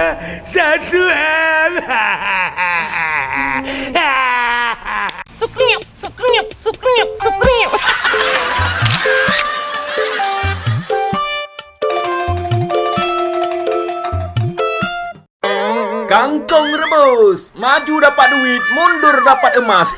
1 M. Sukriuk, sukriuk, sukriuk, sukriuk. Kangkung rebus, maju dapat duit, mundur dapat emas.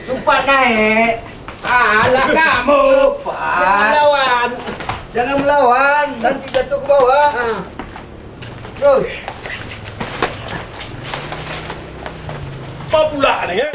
Cepat naik. Alah kamu. Jangan melawan. Jangan melawan, nanti jatuh ke bawah. Terus. Apa pula ni ya?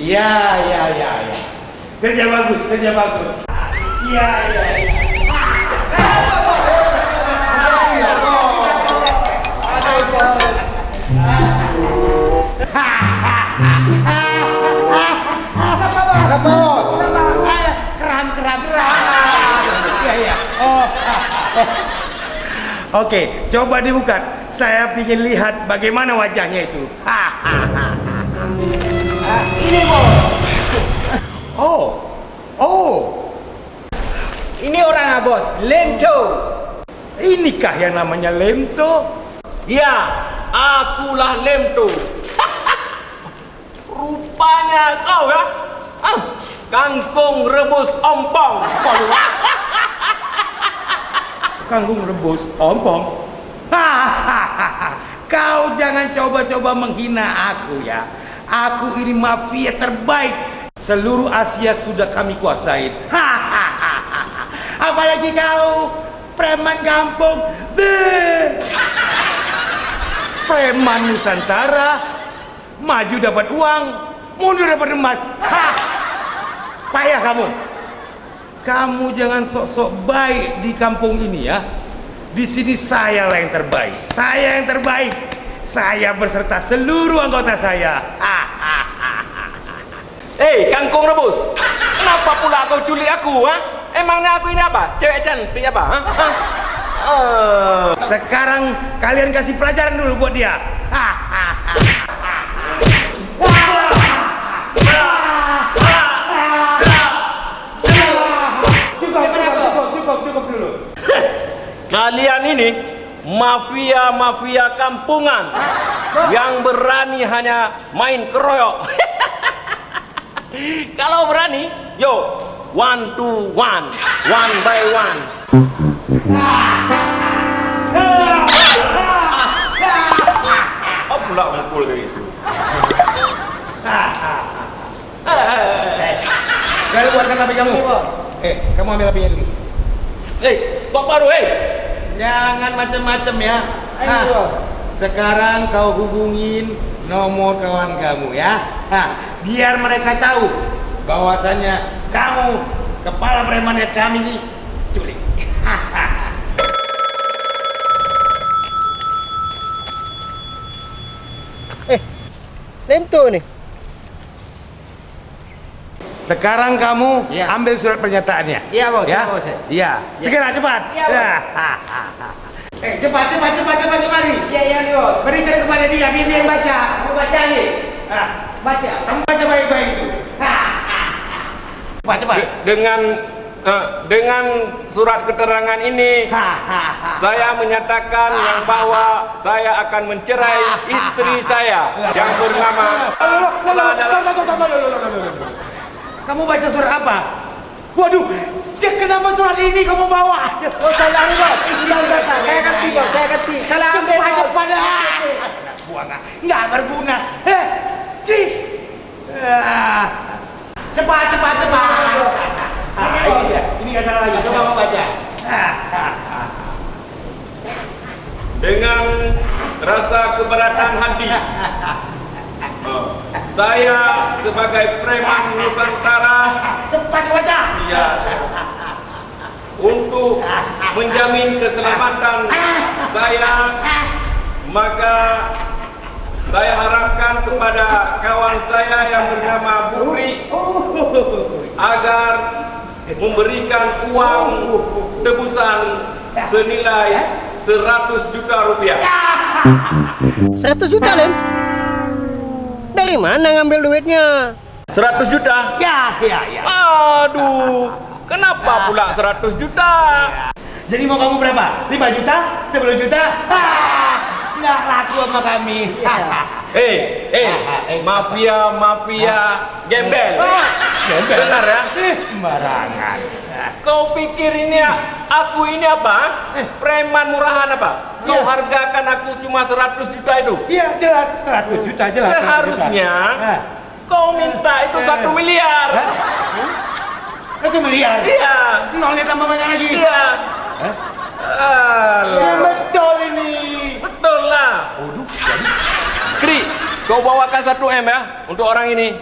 Ya. Kerja bagus. Ya. Oke, coba dibuka. Saya ingin lihat bagaimana wajahnya itu. Ini bos. Oh, Ini orang bos. Lento. inikah yang namanya Lemto? Ya, akulah Lemto. Rupanya kau ya? Kangkung rebus ompong. Kangkung rebus ompong. Kau jangan coba-coba menghina aku ya. Aku ini mafia terbaik. Seluruh Asia sudah kami kuasain. Apalagi kau, preman kampung. Preman Nusantara, maju dapat uang, mundur dapat emas. Payah kamu. Kamu jangan sok-sok baik di kampung ini ya. Di sini saya lah yang terbaik. Saya yang terbaik. Saya berserta seluruh anggota saya. Kangkung rebus. Kenapa pula kau culik aku, ha? Emangnya aku ini apa? Cewek cantik apa? Sekarang kalian kasih pelajaran dulu buat dia. Cukup dulu. Kalian ini mafia kampungan yang berani hanya main keroyok. Kalau berani, yo 1 to 1, 1 by 1. Apa pula mukul kayak gitu? Kalian buatkan HP kamu. Kamu ambil HP-nya dulu. Pak Baru, Jangan macam-macam ya. Ayo. Sekarang kau hubungin nomor kawan kamu ya. Biar mereka tahu bahwasanya kamu kepala preman yang kami culik. Lento nih. Sekarang kamu Ya. ambil surat pernyataannya. Iya, bos. Ya, Iya, bos. iya. Segera cepat. Iya, bos. Cepat, kemari. Iya, iya nih bos. Berikan kepada dia, biar dia yang baca. Aku baca nih. Ah, Baca. kamu baca baik-baik itu. Cepat. Dengan surat keterangan ini saya menyatakan yang bahwa saya akan mencerai istri saya yang bernama. Kamu baca surat apa? Waduh, kenapa surat ini kamu bawa? Oh, salah nih bos. Saya ganti bos, saya ganti. Salah ambil bos. Cepat. Buang, nggak berguna. Cis. Cepat. Ini nggak salah lagi. Coba kamu baca. Dengan rasa keberatan hati, saya sebagai preman Nusantara, Cepat baca. ya, untuk menjamin keselamatan saya, maka saya harapkan kepada kawan saya yang bernama Bukri agar memberikan uang tebusan senilai 100 juta rupiah. 100 juta, Lem? Dari mana ngambil duitnya? 100 juta? Ya. Aduh, kenapa pula 100 juta? Jadi mau kamu berapa? 5 juta? 10 juta? Nggak laku sama kami. Mafia gembel. Benar ya? Sembarangan. Kau pikir ini aku ini apa? Preman murahan apa? Kau Iya. hargakan aku cuma 100 juta itu. Iya, jelas 100 juta jelas. 100 juta. Seharusnya kau minta itu 1 miliar. 1 miliar? Iya. Nolnya tambah banyak lagi. Iya. Ya, Alah. betul ini. Betul lah. Kri, kau bawakan 1 M ya untuk orang ini.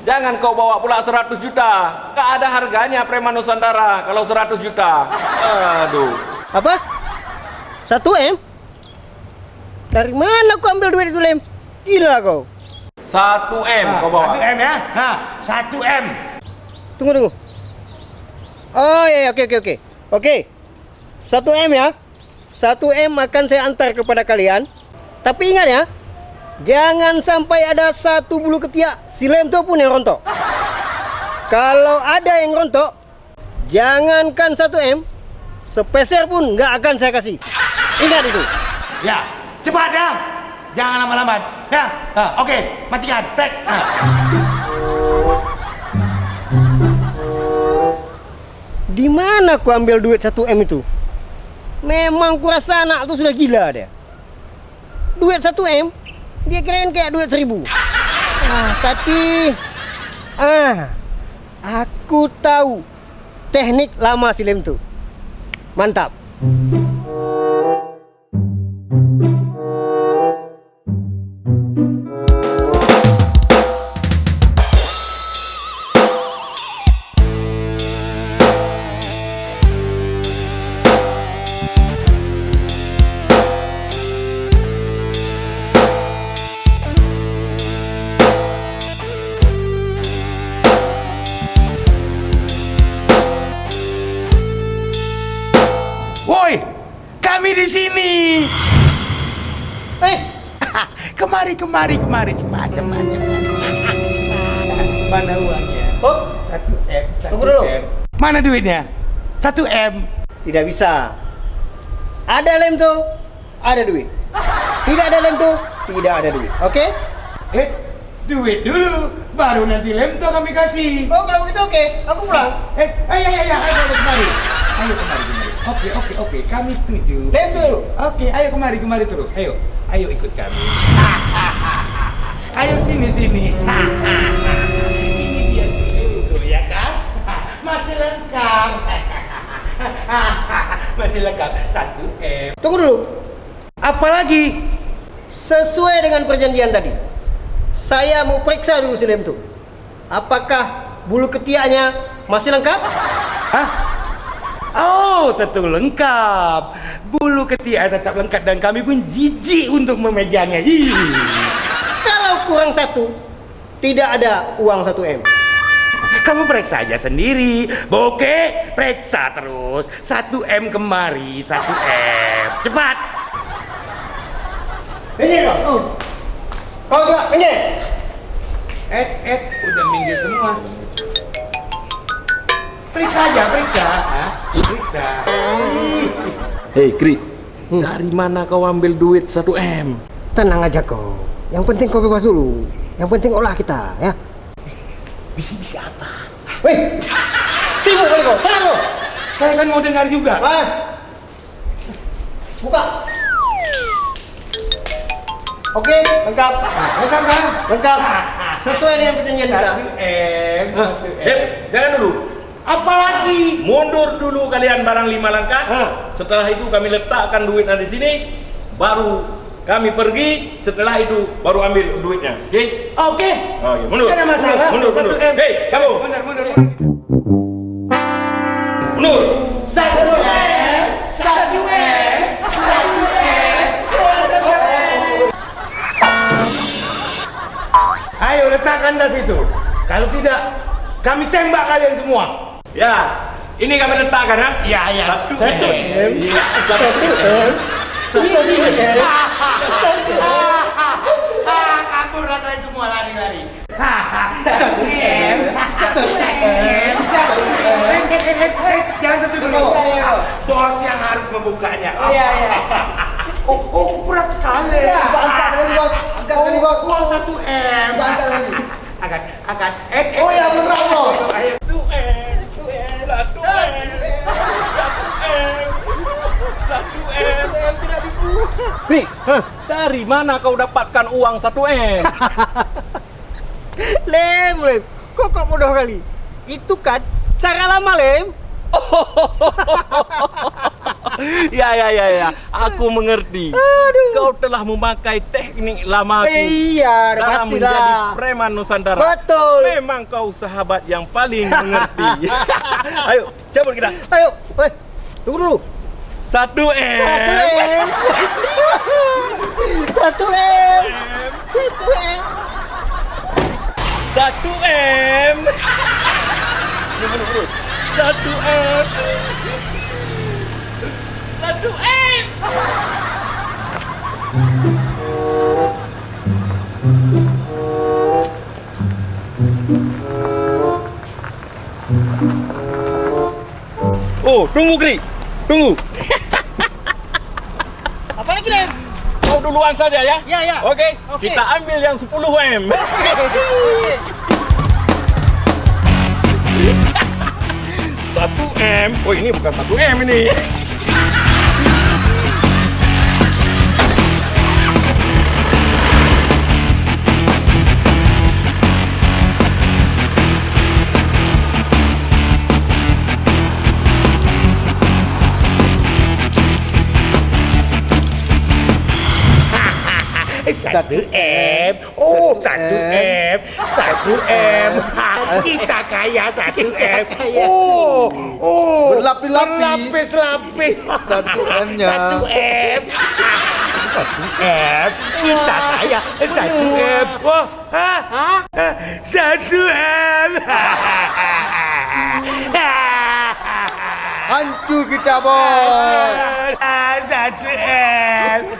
Jangan kau bawa pula 100 juta. Gak ada harganya preman Nusantara kalau 100 juta. Aduh. Apa? 1 M? Dari mana kau ambil duit itu, Lem? Gila kau. 1 M kau bawa. 1 M ya? 1 M. Tunggu. Oh iya, oke. Oke. 1 M ya. 1 M akan saya antar kepada kalian. Tapi ingat ya, jangan sampai ada 1 bulu ketiak si Lem tu pun yang rontok. Kalau ada yang rontok, jangankan 1 M, sepeser pun nggak akan saya kasih. Ingat itu. Ya, cepat ya. Jangan lama-lama. Ya. Oke, matikan. Break. Di mana ku ambil duit 1 M itu? Memang ku rasa anak tu sudah gila dia. Duit 1 M, dia kirain kayak duit 1000. Tapi aku tahu teknik lama si Lem tu. Mantap. Woi, kami di sini. Kemari. Cepat. Mana uangnya? Oh, 1 M. tunggu dulu. Mana duitnya? 1 M. Tidak bisa. Ada Lem tu, ada duit. Tidak ada Lem tu, tidak ada duit. Oke? Duit dulu, baru nanti lem tuh kami kasih. Oh, kalau begitu oke. Aku pulang. Ayo kemari. Oke, kami setuju. Lem tu dulu. Oke, ayo kemari terus. Ayo ikut kami. Ayo sini. Ini dia dulu, ya kan? Masih lengkap. Masih lengkap 1 M. Tunggu dulu. Apalagi? Sesuai dengan perjanjian tadi, saya mau periksa dulu si Lem tu. Apakah bulu ketiaknya masih lengkap? Hah? Oh, tentu lengkap. Bulu ketiak tetap lengkap dan kami pun jijik untuk memegangnya. Kalau kurang 1, tidak ada uang 1 M. Kamu periksa aja sendiri. Bokeh, periksa terus. 1M kemari, 1M. Cepat. Minggir kau. Kau juga minggir. Udah minggir semua. Periksa aja, periksa. Hah? Periksa. Hei Kri, dari mana kau ambil duit 1M? Tenang aja kau. Yang penting kau bebas dulu. Yang penting olah kita, ya. Bisi-bisi apa? Weh, sibuk kali kau. Sana kau. Saya kan mau dengar juga. Buka. Oke, lengkap. Lengkap kan? Lengkap. Sesuai dengan perjanjian kita. 1M. Jangan dulu. Apalagi? Mundur dulu kalian barang 5 langkah. Setelah itu kami letakkan duitnya di sini, baru kami pergi. Setelah itu baru ambil duitnya. Oke? Oke. Oke, mundur. Tidak ada masalah. Mundur. 1M. Hei, kamu. Mundur. Mundur. 1M. 1M. 1M. Ayo letakkan di situ. Kalau tidak, kami tembak kalian semua. Ya, ini kami letakkan ya. Ya. 1M. Iya. 1M. Kabur kalian semua lari-lari. 1M. 1M. Jangan satu dulu. Bos yang harus membukanya. Iya. Oh, berat sekali. Angkat lagi, Bos. Angkat lagi, Bos. 1M. Angkat lagi. Angkat. Oh ya, bener Bos. Ayo. 1M. Nih, dari mana kau dapatkan uang 1M? Lem. Kok bodoh kali. Itu kan cara lama, Lem. Ya. Aku mengerti. Kau telah memakai teknik lamaku Iya, dalam menjadi pastilah. preman Nusantara. Betul. Memang kau sahabat yang paling mengerti. Ayo, cabut kita. Ayo, tunggu dulu. 1M. 1M. 1M. 1M. 1M. Oh, tunggu Kri. Tunggu. Apa lagi, Lem? Kau duluan saja ya. Ya. Oke. Oke. Kita ambil yang 10M. 1M. Oh, ini bukan 1M ini. Satu M. Oh, 1M. 1M. Kita kaya 1M. Oh. Berlapis-lapis. Berlapis-lapis. 1M-nya. 1M. 1M. Kita kaya 1M. Oh, 1M. Hancur kita, Bos. 1M.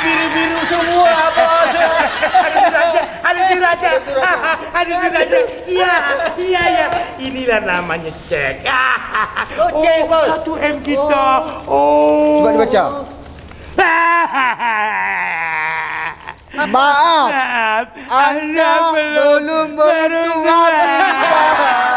Biru-biru semua, Bos. Ada Suraja. Iya. Inilah namanya cek. Oh, cek, Bos. 1M kita. Oh. Coba dibaca. Maaf, Maaf, Anda belum beruntung hati.